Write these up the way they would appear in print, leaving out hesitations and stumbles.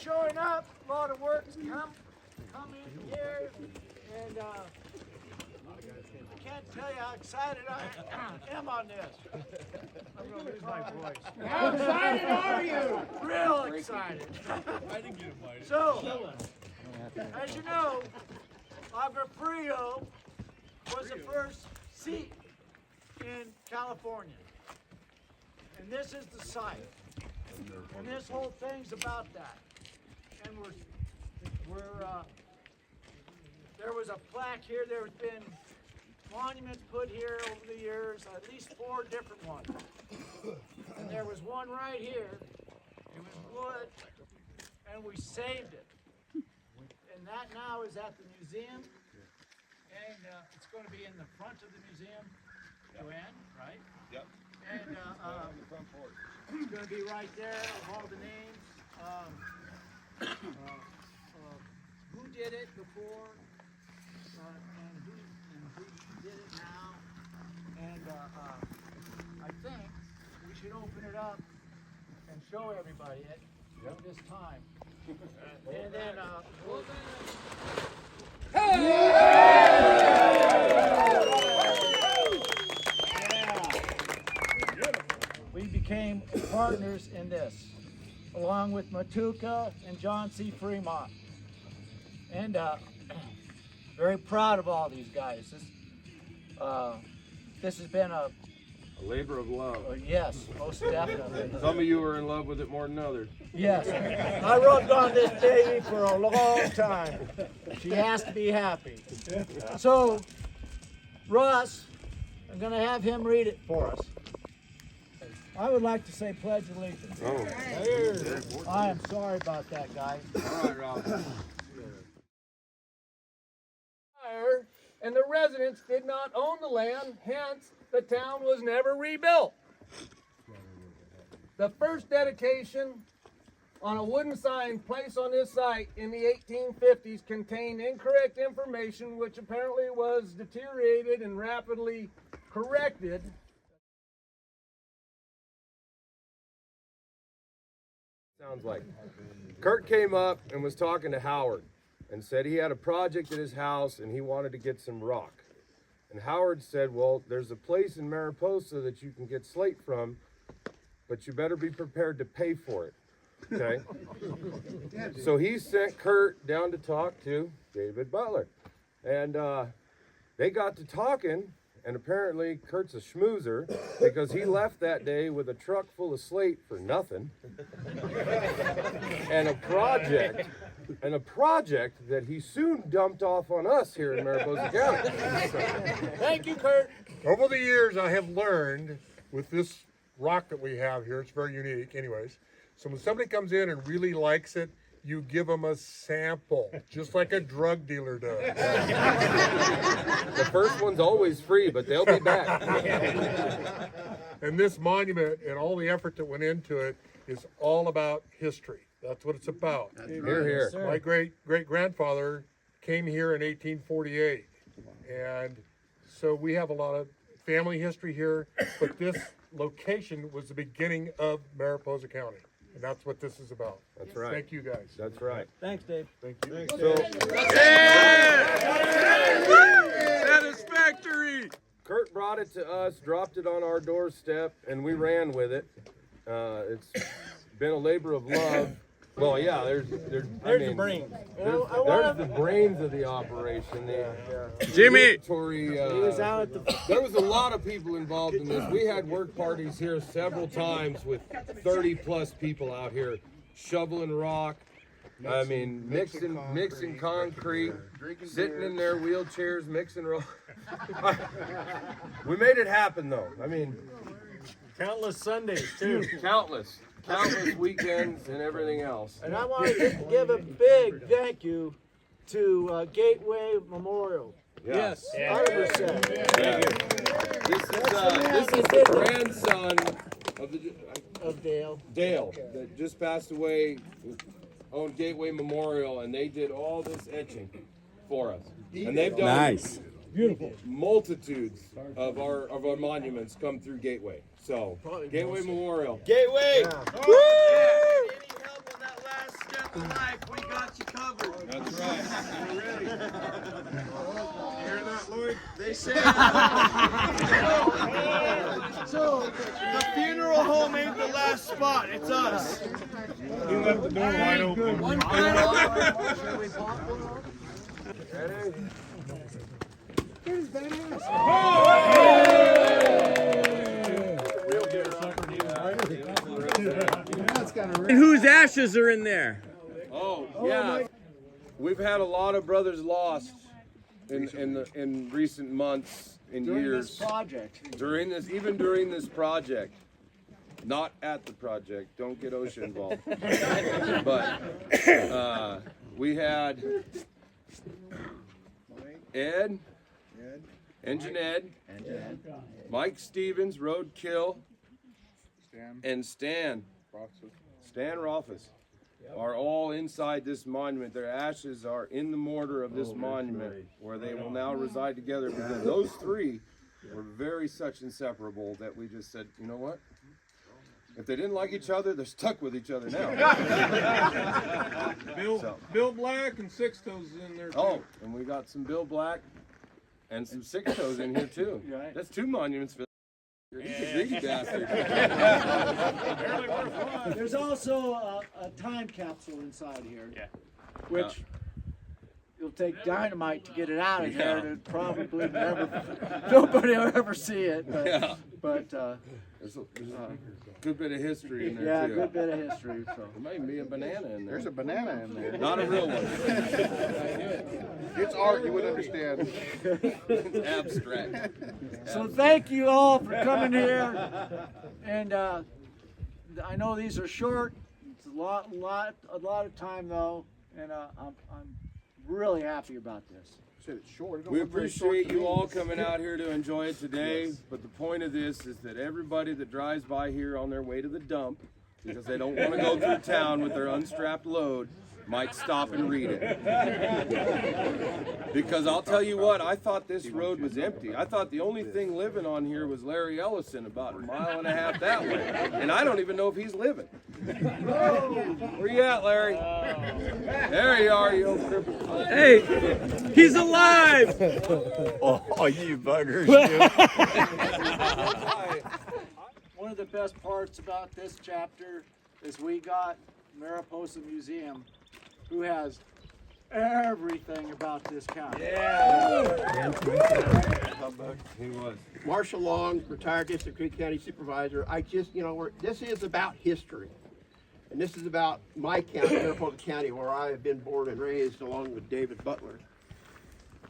showing up. A lot of work's come in here, and I can't tell you how excited I am on this. I'm going to lose my voice. How excited are you? Real excited. I didn't get invited. So, as you know, Agua Fria was the first seat in California. And this is the site. And this whole thing's about that. And there was a plaque here. There's been monuments put here over the years, at least 4 different ones. And there was one right here. It was wood, and we saved it. And that now is at the museum, and it's going to be in the front of the museum, Joanne, right? Yep. And it's going to be right there of all the names. Who did it before, and who did it now. And I think we should open it up and show everybody it at this time. And then we became partners in this, along with MATUCA and John C. Fremont. And very proud of all these guys. This has been a labor of love. Yes, most definitely. Some of you are in love with it more than others. Yes, I rubbed on this baby for a long time. She has to be happy. So, Russ, I'm going to have him read it for us. I would like to say pledge allegiance. Oh. I am sorry about that, guys. All right, Rob. And the residents did not own the land, hence the town was never rebuilt. The first dedication on a wooden sign placed on this site in the 1850s contained incorrect information which apparently was deteriorated and rapidly corrected. Sounds like Kurt came up and was talking to Howard and said he had a project at his house and he wanted to get some rock. And Howard said, well, there's a place in Mariposa that you can get slate from, but you better be prepared to pay for it. Okay? So he sent Kurt down to talk to David Butler. And they got to talking, and apparently Kurt's a schmoozer because he left that day with a truck full of slate for nothing. And a project that he soon dumped off on us here in Mariposa County. Thank you, Kurt. Over the years, I have learned with this rock that we have here, it's very unique anyways. So when somebody comes in and really likes it, you give them a sample, just like a drug dealer does. The first one's always free, but they'll be back. And this monument and all the effort that went into it is all about history. That's what it's about. Hear, hear. My great-great-grandfather came here in 1848. And so we have a lot of family history here, but this location was the beginning of Mariposa County. And that's what this is about. That's right. Thank you, guys. That's right. Thanks, Dave. Thank you. So, Satisfactory. Kurt brought it to us, dropped it on our doorstep, and we ran with it. It's been a labor of love. Well, yeah, there's the brains. There's the brains of the operation. Jimmy. There was a lot of people involved in this. We had work parties here several times with 30+ people out here shoveling rock. I mean, mixing concrete, sitting in their wheelchairs, mixing rock. We made it happen, though. I mean, Countless Sundays, too. countless weekends and everything else. And I want to give a big thank you to Gateway Memorial. Yes. 100%. This is the grandson Of Dale. Dale that just passed away, owned Gateway Memorial, and they did all this etching for us. And they've done Beautiful. multitudes of our monuments come through Gateway. So Gateway Memorial. Gateway! Yeah. Woo! Any help on that last step Mike, we got you covered. That's right. Hear that, Lloyd? They say. So, the funeral home ain't the last spot. It's us. You left the door wide open. And whose ashes are in there? Oh, yeah. We've had a lot of brothers lost in recent months and During years. this project. During this project. Not at the project. Don't get OSHA involved. But we had Ed, Engine Ed, Mike Stevens, Roadkill, and Stan Rothfuss are all inside this monument. Their ashes are in the mortar of this monument where they will now reside together, because those three were very such inseparable that we just said, you know what? If they didn't like each other, they're stuck with each other now. Bill Black and Six Toes in there too. Oh, and we got some Bill Black and some Six Toes in here too. That's two monuments for he's a greedy bastard. There's also a time capsule inside here, which you'll take dynamite to get it out of there. And probably nobody will ever see it. But There's a good bit of history in there yeah, too. good bit of history. So. There may be a banana in there. There's a banana in there. Not a real one. It's art, you would understand. It's abstract. So thank you all for coming here, and I know these are short. It's a lot of time though, and I'm really happy about this. Said it's short. It don't We look very short appreciate to you me. all coming out here to enjoy it today, but the point of this is that everybody that drives by here on their way to the dump, because they don't want to go through town with their unstrapped load, might stop and read it. Because I'll tell you what, I thought this road was empty. I thought the only thing living on here was Larry Ellison, about 1.5 miles that way. And I don't even know if he's living. Where you at, Larry? There you are, you old cripple. Hey, he's alive! Oh, you buggers. One of the best parts about this chapter is we got Mariposa Museum, who has everything about this county. He was. Marshall Long, retired District 3 County Supervisor. This is about history. And this is about my county, Mariposa County, where I have been born and raised along with David Butler.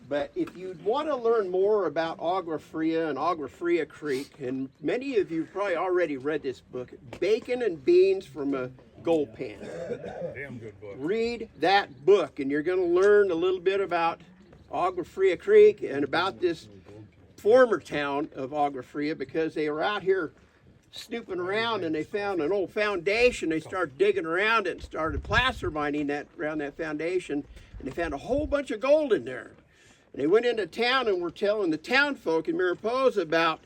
But if you want to learn more about Agua Fria and Agua Fria Creek, and many of you probably already read this book, Bacon and Beans from a Gold Pan. Damn good book. Read that book, and you're going to learn a little bit about Agua Fria Creek and about this former town of Agua Fria, because they were out here snooping around and they found an old foundation. They started digging around it and started placer mining around that foundation, and they found a whole bunch of gold in there. And they went into town and were telling the town folk in Mariposa about,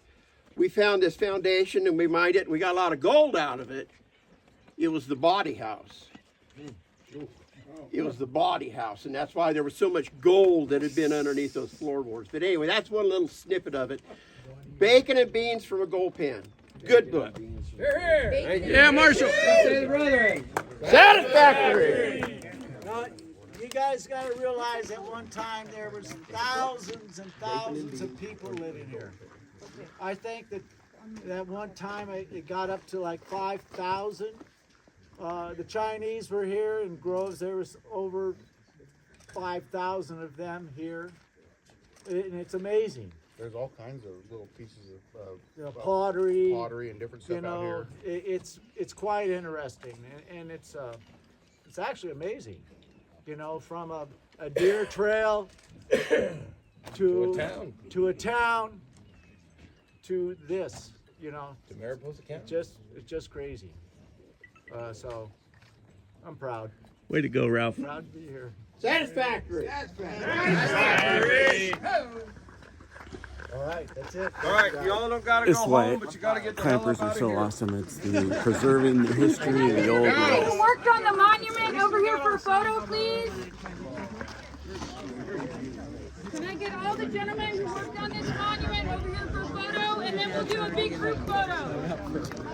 we found this foundation and we mined it and we got a lot of gold out of it. It was the body house. It was the body house, and that's why there was so much gold that had been underneath those floorboards. But anyway, that's one little snippet of it. Bacon and Beans from a Gold Pan. Good book. Yeah, Marshall. Satisfactory. Now, you guys got to realize at one time there was thousands and thousands of people living here. I think that at one time it got up to like 5,000. The Chinese were here in Groves. There was over 5,000 of them here, and it's amazing. There's all kinds of little pieces of Pottery, and different stuff out here. it's quite interesting, and it's actually amazing. From a deer trail to a town to this. To Mariposa County? It's just crazy. So I'm proud. Way to go, Ralph. Proud to be here. Satisfactory. All right, that's it. All right, y'all don't gotta It's go why home, but you gotta get the hell Clampers up are out of so here. awesome. It's the preserving the history of the old Who ways. worked on the monument over here here for a photo, please? Can I get all the gentlemen who worked on this monument over here for a photo, and then we'll do a big group photo.